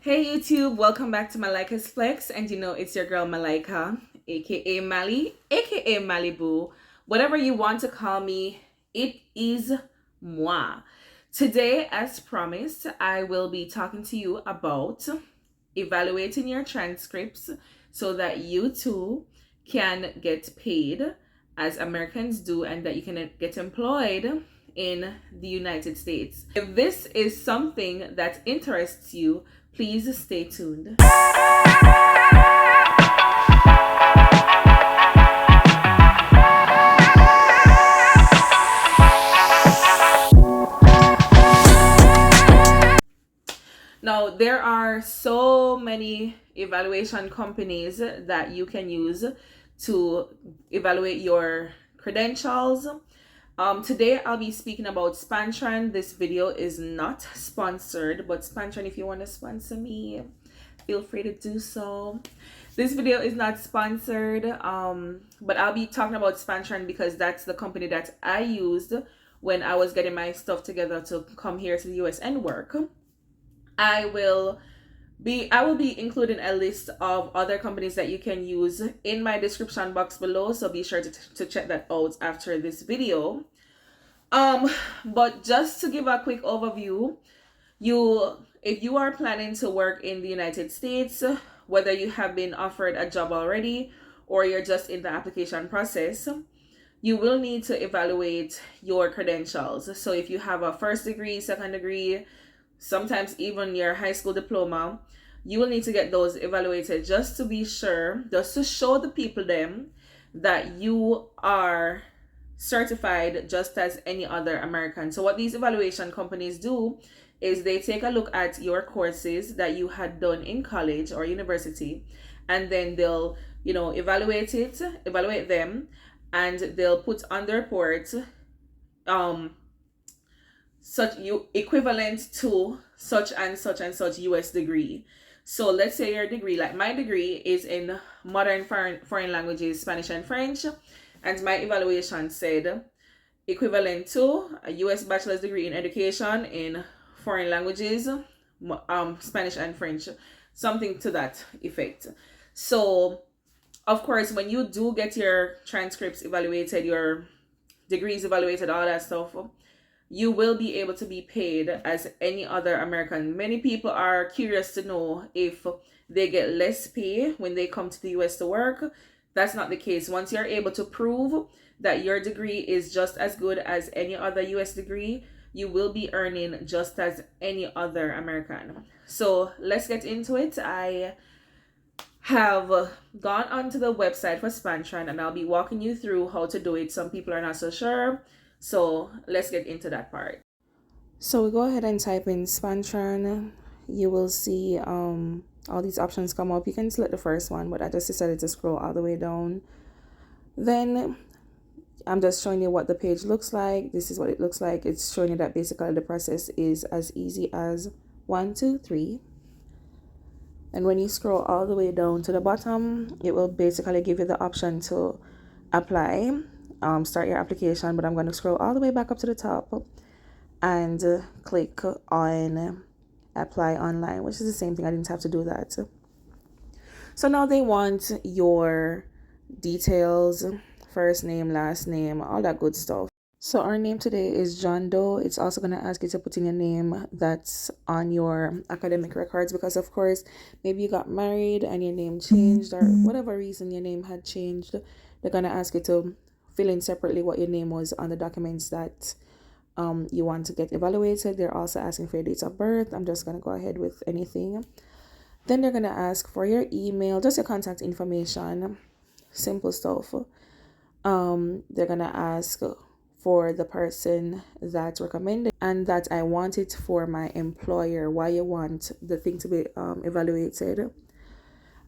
Hey YouTube, welcome back to malikasflex, and it's your girl Malika, aka Mali, aka Malibu, whatever you want to call me, it is moi. Today, as promised, I will be talking to you about evaluating your transcripts so that you too can get paid as Americans do and that you can get employed in the United States. If this is something that interests you, please stay tuned. Now, there are so many evaluation companies that you can use to evaluate your credentials. Today I'll be speaking about Spantran. This video is not sponsored, but Spantran, if you want to sponsor me, feel free to do so. This video is not sponsored, but I'll be talking about Spantran because that's the company that I used when I was getting my stuff together to come here to the US and work. I will be including a list of other companies that you can use in my description box below, so be sure to check that out after this video. But just to give a quick overview, if you are planning to work in the United States, whether you have been offered a job already or you're just in the application process, you will need to evaluate your credentials. So if you have a first degree, second degree, sometimes even your high school diploma, you will need to get those evaluated just to be sure, just to show the people them that you are certified just as any other American. So what these evaluation companies do is they take a look at your courses that you had done in college or university, and then they'll evaluate them, and they'll put on the report such equivalent to such and such and such US degree. So let's say your degree, like my degree is in modern foreign languages, Spanish and French, and my evaluation said equivalent to a US bachelor's degree in education in foreign languages, Spanish and French, something to that effect. So of course, when you do get your transcripts evaluated, your degrees evaluated, all that stuff, you will be able to be paid as any other American. Many people are curious to know if they get less pay when they come to the US to work. That's not the case. Once you're able to prove that your degree is just as good as any other US degree, you will be earning just as any other American. So let's get into it. I have gone onto the website for Spantran and I'll be walking you through how to do it. Some people are not so sure. So let's get into that part. So we go ahead and type in Spantran. You will see all these options come up. You can select the first one, but I just decided to scroll all the way down. Then I'm just showing you what the page looks like. This is what it looks like. It's showing you that basically the process is as easy as 1, 2, 3. And when you scroll all the way down to the bottom, it will basically give you the option to apply. Start your application, but I'm going to scroll all the way back up to the top and click on apply online, which is the same thing. I didn't have to do that. So now they want your details, first name, last name, all that good stuff. So our name today is John Doe. It's also going to ask you to put in your name that's on your academic records, because of course maybe you got married and your name changed, or whatever reason your name had changed. They're going to ask you to fill in separately what your name was on the documents that you want to get evaluated. They're also asking for your date of birth. I'm just going to go ahead with anything. Then they're going to ask for your email, just your contact information, simple stuff. They're going to ask for the person that recommended and that I want it for my employer, why you want the thing to be evaluated.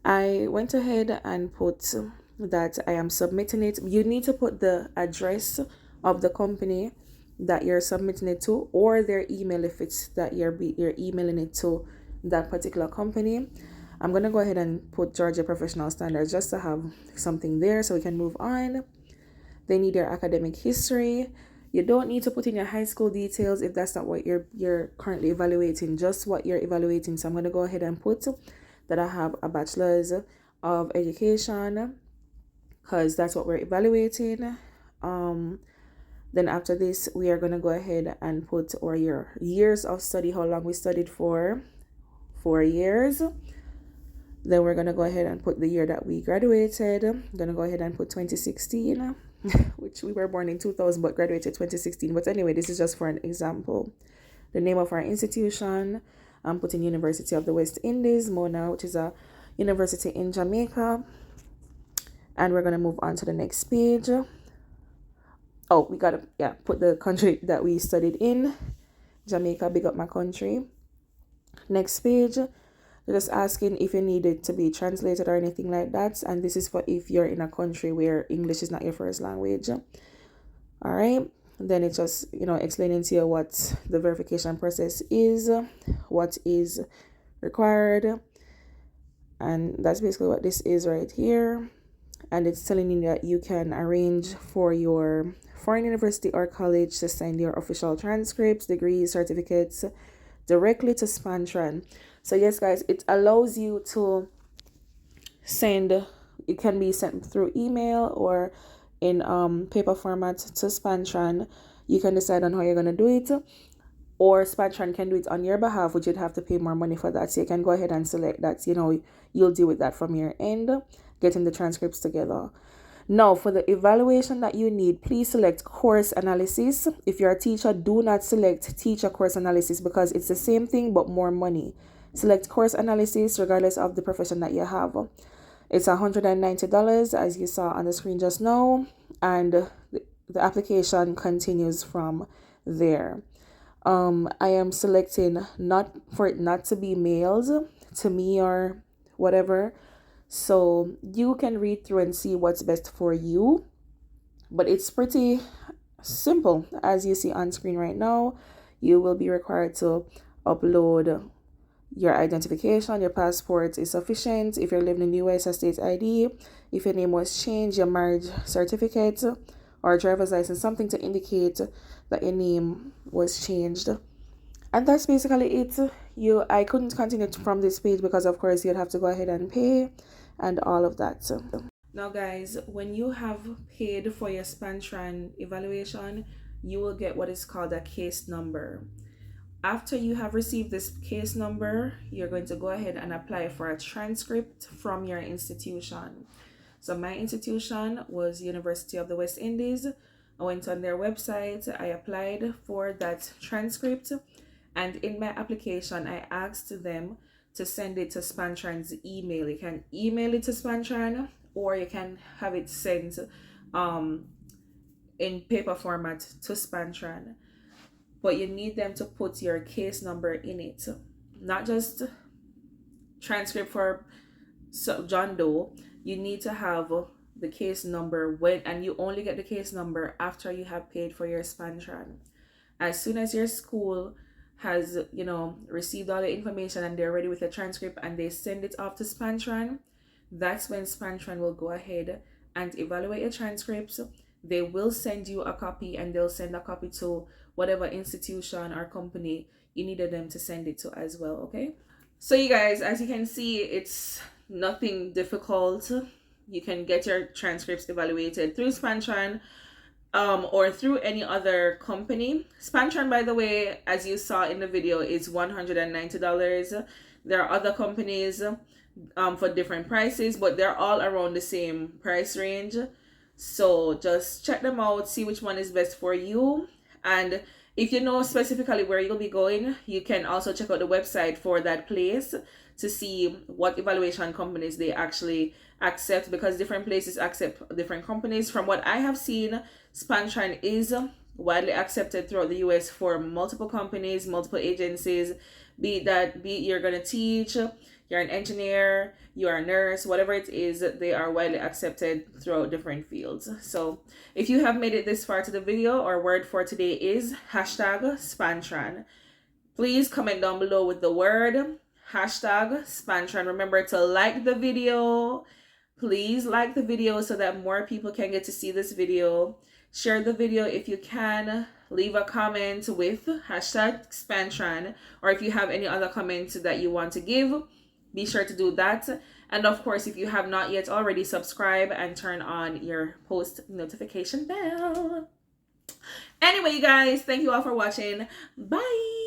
I went ahead and put that I am submitting it. You need to put the address of the company that you're submitting it to, or their email if it's that you're emailing it to that particular company. I'm going to go ahead and put Georgia Professional Standards just to have something there so we can move on. They need your academic history, You don't need to put in your high school details if that's not what you're currently evaluating, just what you're evaluating. So I'm going to go ahead and put that I have a bachelor's of education because that's what we're evaluating. Then after this, we are going to go ahead and put our years of study, how long we studied for, 4 years. Then we're going to go ahead and put the year that we graduated. I'm going to go ahead and put 2016, which we were born in 2000 but graduated 2016. But anyway, this is just for an example. The name of our institution, I'm putting University of the West Indies, Mona, which is a university in Jamaica. And we're going to move on to the next page. Oh, we got to put the country that we studied in. Jamaica, big up my country. Next page. They're just asking if you need it to be translated or anything like that. And this is for if you're in a country where English is not your first language. All right. Then it's just, explaining to you what the verification process is, what is required. And that's basically what this is right here. And it's telling you that you can arrange for your foreign university or college to send your official transcripts, degrees, certificates directly to Spantran. So yes, guys, it allows you to send, it can be sent through email or in paper format to Spantran. You can decide on how you're going to do it, or Spantran can do it on your behalf, which you'd have to pay more money for that. So you can go ahead and select that, you'll deal with that from your end, getting the transcripts together. Now, for the evaluation that you need, please select course analysis. If you're a teacher, do not select teacher course analysis because it's the same thing but more money. Select course analysis regardless of the profession that you have. It's $190 as you saw on the screen just now, and the application continues from there. I am selecting not for it not to be mailed to me or whatever. So you can read through and see what's best for you. But it's pretty simple. As you see on screen right now, you will be required to upload your identification. Your passport is sufficient. If you're living in the US, a state ID. If your name was changed, your marriage certificate or driver's license, something to indicate that your name was changed. And that's basically it. I couldn't continue from this page because of course you'd have to go ahead and pay and all of that. Now guys, when you have paid for your Spantran evaluation, you will get what is called a case number. After you have received this case number, you're going to go ahead and apply for a transcript from your institution. So my institution was University of the West Indies. I went on their website, I applied for that transcript, and in my application, I asked them to send it to Spantran's email. You can email it to Spantran, or you can have it sent in paper format to Spantran. But you need them to put your case number in it. Not just transcript for John Doe. You need to have the case number and you only get the case number after you have paid for your Spantran. As soon as your school has, received all the information and they're ready with the transcript and they send it off to Spantran, that's when Spantran will go ahead and evaluate your transcripts. They will send you a copy and they'll send a copy to whatever institution or company you needed them to send it to as well, okay? So you guys, as you can see, it's nothing difficult. You can get your transcripts evaluated through Spantran or through any other company. Spantran, by the way, as you saw in the video, is $190. There are other companies for different prices, but they're all around the same price range. So just check them out, see which one is best for you. And if you know specifically where you'll be going, you can also check out the website for that place to see what evaluation companies they actually accept, because different places accept different companies. From what I have seen, Spantran is widely accepted throughout the US for multiple companies, multiple agencies, be it you're going to teach, you're an engineer, you're a nurse, whatever it is, they are widely accepted throughout different fields. So if you have made it this far to the video, our word for today is #Spantran. Please comment down below with the word #Spantran. Remember to like the video. Please like the video so that more people can get to see this video. Share the video if you can. Leave a comment with hashtag Spantran, or if you have any other comments that you want to give, be sure to do that. And of course, if you have not yet already, subscribe and turn on your post notification bell. Anyway, you guys, thank you all for watching. Bye.